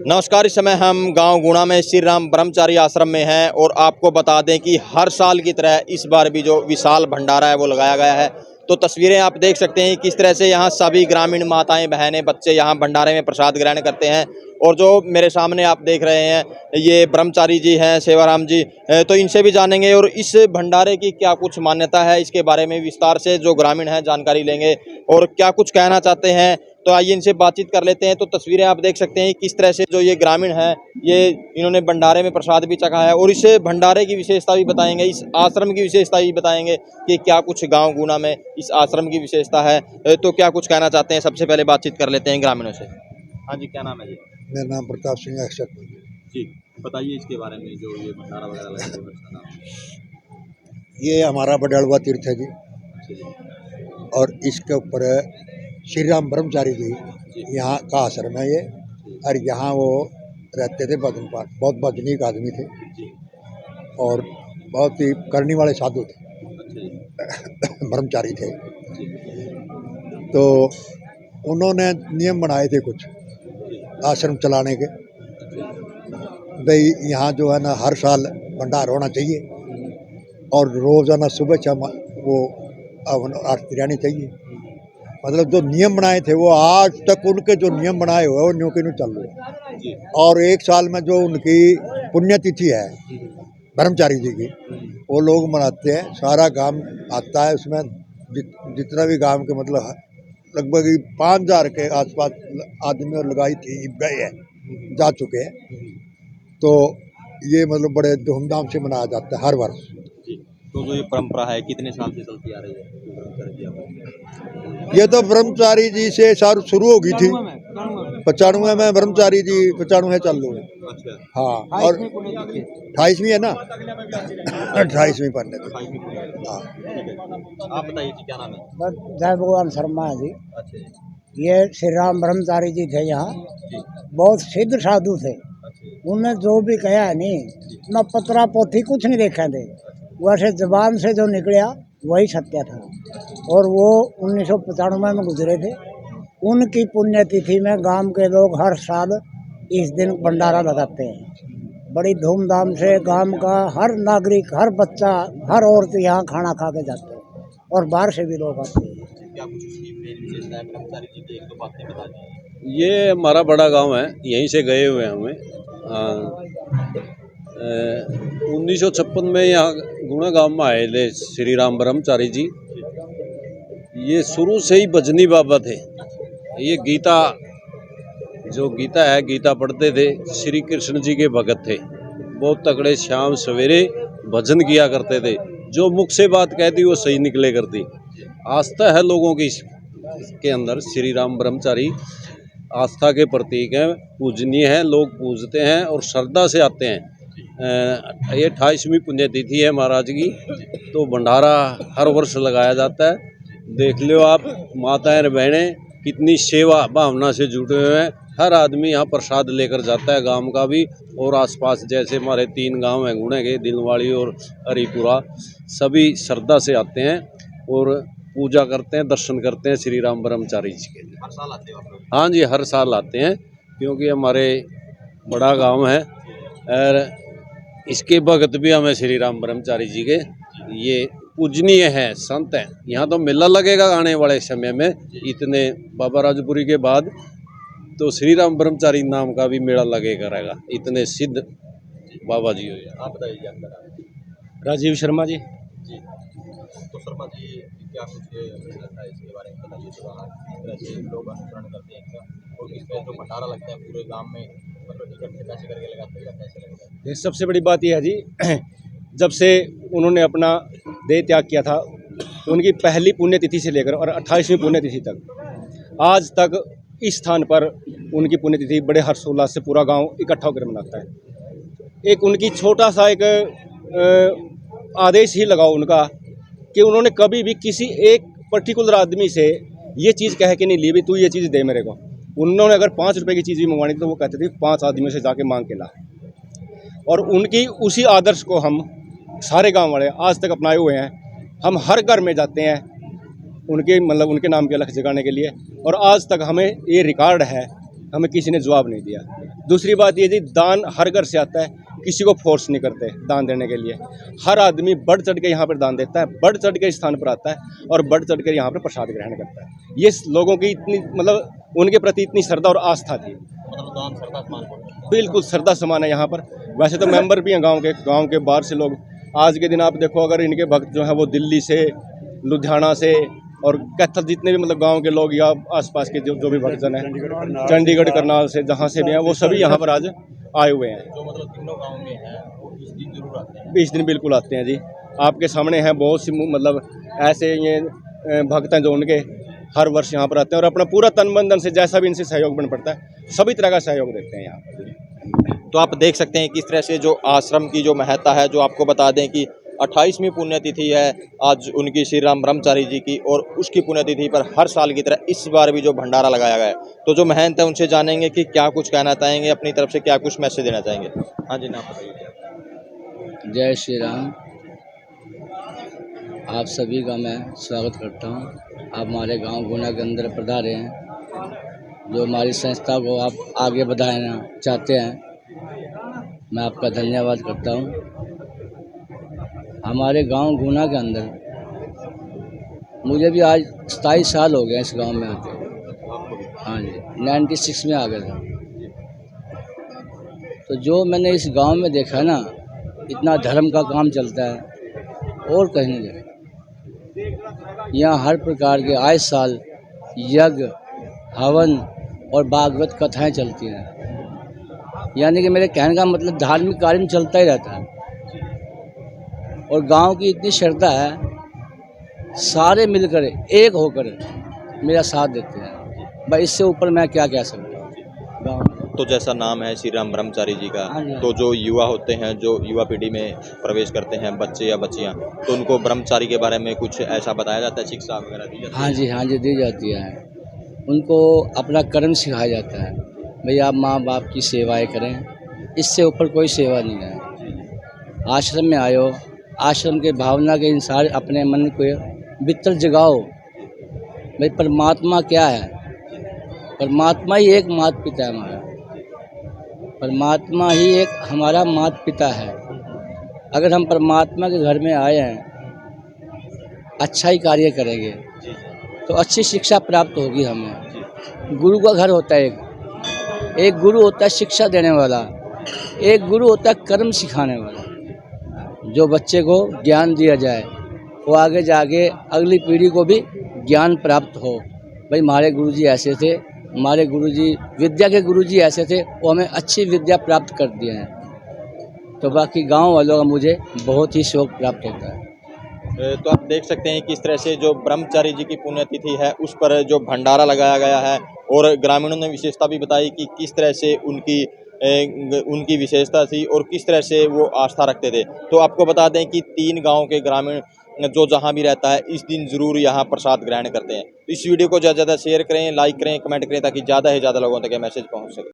नमस्कार। इस समय हम गांव गुणा में श्री राम ब्रह्मचारी आश्रम में हैं और आपको बता दें कि हर साल की तरह इस बार भी जो विशाल भंडारा है वो लगाया गया है। तो तस्वीरें आप देख सकते हैं किस तरह से यहाँ सभी ग्रामीण माताएं बहनें बच्चे यहाँ भंडारे में प्रसाद ग्रहण करते हैं। और जो मेरे सामने आप देख रहे हैं ये ब्रह्मचारी जी हैं, सेवाराम जी, तो इनसे भी जानेंगे और इस भंडारे की क्या कुछ मान्यता है इसके बारे में विस्तार से जो ग्रामीण हैं जानकारी लेंगे और क्या कुछ कहना चाहते हैं। तो आइए इनसे बातचीत कर लेते हैं। तो तस्वीरें आप देख सकते हैं किस तरह से जो ये ग्रामीण हैं ये इन्होंने भंडारे में प्रसाद भी चखा है और इस भंडारे की विशेषता भी बताएंगे, इस आश्रम की विशेषता भी बताएंगे कि क्या कुछ गांव गुना में इस आश्रम की विशेषता है। तो क्या कुछ कहना चाहते हैं, सबसे पहले बातचीत कर लेते हैं ग्रामीणों से। हाँ जी, क्या नाम है जी? मेरा नाम प्रताप सिंह अक्षर जी, बताइए इसके बारे में जो ये भंडारा वगैरह लगा है उसका नाम। ये हमारा बडड़वा तीर्थ है जी, अच्छा जी। और इसके ऊपर श्री राम ब्रह्मचारी जी यहाँ का आश्रम है ये। और यहाँ वो रहते थे भजन पाठ, बहुत भजनीक आदमी थे जी। और बहुत ही करने वाले साधु थे, अच्छा जी। ब्रह्मचारी थे। जी। तो उन्होंने नियम बनाए थे कुछ आश्रम चलाने के, भाई यहाँ जो है ना हर साल भंडार होना चाहिए और रोजाना सुबह शाम वो आरती रहनी चाहिए। मतलब जो नियम बनाए थे वो आज तक उनके जो नियम बनाए हुए वो न्यू के न्यू चल रहे हैं। और एक साल में जो उनकी पुण्यतिथि है ब्रह्मचारी जी की, वो लोग मनाते हैं, सारा गांव आता है उसमें। जितना भी गांव के मतलब लगभग 5,000 के आसपास आदमी और लगाई थी गए हैं, जा चुके हैं। तो ये मतलब बड़े धूमधाम से मनाया जाता है हर वर्ष। तो जो ये परंपरा है कितने साल से चलती आ रही है? ये तो ब्रह्मचारी जी से शुरू हो गई थी 95 में। ब्रह्मचारी जी 95 चल रहे हैं। अच्छा। हाँ, और 28वीं है ना, 28वीं पढ़ने थे। हाँ, आप बताइए जी, क्या नाम है? जय भगवान शर्मा है जी। अच्छा जी। ये श्री राम ब्रह्मचारी जी थे यहाँ, जी। बहुत सिद्ध साधु थे। अच्छा। उन्होंने जो भी कहा है नहीं, न पत्रा पोथी कुछ नहीं देखा थे, वैसे जबान से जो निकला वही सत्य था। और वो 1995 में गुजरे थे। उनकी पुण्यतिथि में गांव के लोग हर साल इस दिन भंडारा लगाते हैं। बड़ी धूमधाम से गांव का हर नागरिक, हर बच्चा, हर औरत यहाँ खाना खा के जाते हैं और बाहर से भी लोग आते हैं। क्या कुछ उसकी मेन विशेषता है ब्रह्मचारी जी की, एक दो बातें बता दीजिए। ये हमारा बड़ा गांव है, यहीं से गए हुए हैं हमें। 1956 में यहाँ गुणा गांव में आए थे श्री राम ब्रह्मचारी जी। ये शुरू से ही भजनी बाबा थे। ये गीता, जो गीता है, गीता पढ़ते थे। श्री कृष्ण जी के भगत थे, बहुत तगड़े। शाम सवेरे भजन किया करते थे, जो मुख से बात कहती वो सही निकले करती। आस्था है लोगों की इसके अंदर। श्री राम ब्रह्मचारी आस्था के प्रतीक हैं, पूजनीय हैं, लोग पूजते हैं और श्रद्धा से आते हैं। ये 28वीं पुण्यतिथि है महाराज की, तो भंडारा हर वर्ष लगाया जाता है। देख लो आप, माताएं बहनें कितनी सेवा भावना से जुटे हुए हैं। हर आदमी यहाँ प्रसाद लेकर जाता है, गांव का भी और आसपास। जैसे हमारे 3 गांव हैं गुणे के, दिलवाड़ी और हरिपुरा, सभी श्रद्धा से आते हैं और पूजा करते हैं, दर्शन करते हैं श्री राम ब्रह्मचारी जी के। हर साल आते हो आप लोग? हाँ जी, हर साल आते हैं, क्योंकि हमारे बड़ा गांव है और इसके भगत भी हमें श्री राम ब्रह्मचारी जी के। ये पूजनीय है, संत हैं। यहाँ तो मेला लगेगा आने वाले समय में, इतने बाबा राजपुरी के बाद तो श्री राम ब्रह्मचारी नाम का भी मेला लगेगा रहेगा, इतने सिद्ध बाबा जी हो। आप बताइए आपका। राजीव शर्मा जी। जी। तो शर्मा जी, क्या कुछ है इसके बारे में बताइए। तो किस तरह से लोग अनुसरण करते हैं इसका और इसमें जो भंडारा लगता है पूरे गांव में, मतलब इकट्ठे पैसे करके लगाते हैं या कैसे लगता है? ये सबसे बड़ी बात यह है जी, जब से उन्होंने अपना देह त्याग किया था, उनकी पहली पुण्यतिथि से लेकर और 28वीं पुण्यतिथि तक आज तक इस स्थान पर उनकी पुण्यतिथि बड़े हर्षोल्लास से पूरा गांव इकट्ठा होकर मनाता है। एक उनकी छोटा सा एक आदेश ही लगाओ उनका कि उन्होंने कभी भी किसी एक पर्टिकुलर आदमी से ये चीज़ कह के नहीं ली भी तू ये चीज़ दे मेरे को। उन्होंने अगर 5 रुपए की चीज़ भी मंगवानी थी तो वो कहते थे 5 आदमियों से जाके मांग के ला। और उनकी उसी आदर्श को हम सारे गांव वाले आज तक अपनाए हुए हैं। हम हर घर में जाते हैं उनके नाम की अलख जगाने के लिए। और आज तक हमें ये रिकॉर्ड है हमें किसी ने जवाब नहीं दिया। दूसरी बात ये जी, दान हर घर से आता है, किसी को फोर्स नहीं करते दान देने के लिए। हर आदमी बढ़ चढ़ के यहाँ पर दान देता है, बढ़ चढ़ के स्थान पर आता है और बढ़ चढ़ कर यहाँ पर प्रसाद ग्रहण करता है। ये लोगों की इतनी मतलब उनके प्रति इतनी श्रद्धा और आस्था थी, बिल्कुल श्रद्धा समान है यहाँ पर। वैसे तो मेंबर भी हैं गांव के बाहर से लोग। आज के दिन आप देखो, अगर इनके भक्त जो हैं वो दिल्ली से, लुधियाना से और कैथल, जितने भी मतलब गांव के लोग या आसपास के जो भी भक्तजन हैं, चंडीगढ़ करनाल से, जहाँ से भी हैं, वो सभी यहाँ पर आज आए हुए हैं। जो मतलब तीनों गाँव में हैं वो 20 दिन जरूर आते हैं। 20 दिन बिल्कुल आते हैं जी। आपके सामने हैं बहुत सी मतलब ऐसे ये भक्त हैं जो उनके हर वर्ष यहाँ पर आते हैं और अपना पूरा तन मन धन से जैसा भी इनसे सहयोग बन पड़ता है, सभी तरह का सहयोग देते हैं यहाँ पर। तो आप देख सकते हैं किस तरह से जो आश्रम की जो महत्ता है, जो आपको बता दें कि 28वीं पुण्यतिथि है आज उनकी श्री राम ब्रह्मचारी जी की, और उसकी पुण्यतिथि पर हर साल की तरह इस बार भी जो भंडारा लगाया गया है। तो जो महंत है उनसे जानेंगे कि क्या कुछ कहना चाहेंगे, अपनी तरफ से क्या कुछ मैसेज देना चाहेंगे। हाँ जी, नाम बताइए। जय श्री राम। आप सभी का मैं स्वागत करता हूँ। आप हमारे गांव गुना के अंदर पधारे हैं, जो हमारी संस्था को आप आगे बढ़ाना चाहते हैं, मैं आपका धन्यवाद करता हूँ। हमारे गांव गुना के अंदर मुझे भी आज 27 साल हो गए इस गांव में आते। हाँ जी, 96 में आ गया था। तो जो मैंने इस गांव में देखा ना, इतना धर्म का काम चलता है और कहीं नहीं देखा। यहाँ हर प्रकार के आए साल यज्ञ, हवन और भागवत कथाएं चलती हैं। यानी कि मेरे कहने का मतलब धार्मिक कार्य में चलता ही रहता है। और गांव की इतनी श्रद्धा है, सारे मिलकर एक होकर मेरा साथ देते हैं। भाई इससे ऊपर मैं क्या कह सकता हूँ। गाँव तो जैसा नाम है श्री राम ब्रह्मचारी जी का, हाँ जी। तो जो युवा होते हैं, जो युवा पीढ़ी में प्रवेश करते हैं, बच्चे या बच्चियां, तो उनको ब्रह्मचारी के बारे में कुछ ऐसा बताया जाता है, शिक्षा वगैरह दी जाती है? हाँ जी दी जाती है। उनको अपना कर्म सिखाया जाता है। भाई आप माँ बाप की सेवाएं करें, इससे ऊपर कोई सेवा नहीं है। आश्रम में आयो, आश्रम के भावना के अनुसार अपने मन को भीतर जगाओ। भाई परमात्मा क्या है? परमात्मा ही एक माता पिता है हमारा। परमात्मा ही एक हमारा माता पिता है। अगर हम परमात्मा के घर में आए हैं, अच्छा ही कार्य करेंगे तो अच्छी शिक्षा प्राप्त होगी हमें। गुरु का घर होता है एक गुरु होता है शिक्षा देने वाला, एक गुरु होता है कर्म सिखाने वाला। जो बच्चे को ज्ञान दिया जाए वो आगे जाके अगली पीढ़ी को भी ज्ञान प्राप्त हो। भाई हमारे गुरुजी ऐसे थे, हमारे गुरुजी विद्या के गुरुजी ऐसे थे, वो हमें अच्छी विद्या प्राप्त कर दिए हैं। तो बाकी गांव वालों का मुझे बहुत ही शौक प्राप्त होता है। तो आप देख सकते हैं किस तरह से जो ब्रह्मचारी जी की पुण्यतिथि है उस पर जो भंडारा लगाया गया है, और ग्रामीणों ने विशेषता भी बताई कि किस तरह से उनकी विशेषता थी और किस तरह से वो आस्था रखते थे। तो आपको बता दें कि 3 गांव के ग्रामीण जो जहां भी रहता है इस दिन ज़रूर यहाँ प्रसाद ग्रहण करते हैं। इस वीडियो को ज़्यादा से ज़्यादा शेयर करें, लाइक करें, कमेंट करें, ताकि ज़्यादा से ज़्यादा लोगों तक ये मैसेज पहुँच सके।